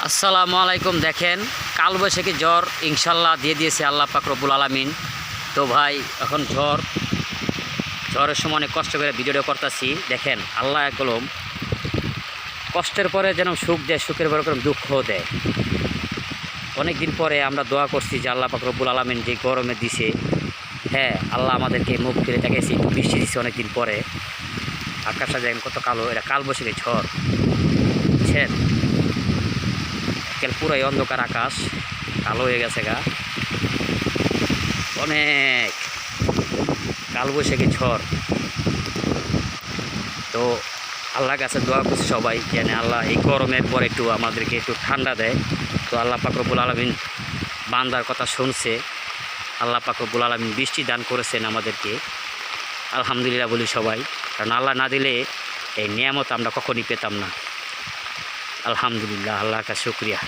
আসসালামু আলাইকুম। দেখেন কালবৈশাখী জ্বর ইনশাল্লাহ দিয়ে দিয়েছে আল্লাহ পাক রব্বুল আলামিন। তো ভাই এখন জ্বরের সময় অনেক কষ্ট করে ভিডিওটা করতেছি। দেখেন আল্লাহ কলম কষ্টের পরে যেন সুখ দেয়, সুখের পরে কোনো দুঃখও দেয়। অনেক দিন পরে আমরা দোয়া করছি যে আল্লাহ পাক রব্বুল আলামিন যে গরমে দিছে, হ্যাঁ আল্লাহ আমাদেরকে মুখ ফিরে তাকিয়েছি, একটু বৃষ্টি দিচ্ছে অনেক দিন পরে। আকাশটা দেখেন কত কালো, এটা কালবৈশাখী ঝড়, বুঝছেন? পুরাই অন্ধকার, আকাশ কালো হয়ে গেছে গা, অনেক কালবৈশাখী ঝড়। তো আল্লাহর কাছে দোয়া করছি সবাই যেন আল্লাহ এই গরমের পরে একটু আমাদেরকে একটু ঠান্ডা দেয়। তো আল্লাহ পাক রব্বুল আলামিন বান্দার কথা শুনছে, আল্লাহ পাক রব্বুল আলামিন বৃষ্টি দান করেছেন আমাদেরকে। আলহামদুলিল্লাহ বলি সবাই, কারণ আল্লাহ না দিলে এই নিয়ামত আমরা কখনই পেতাম না। আলহামদুলিল্লাহ, আল্লাহর কাছে শুকরিয়া।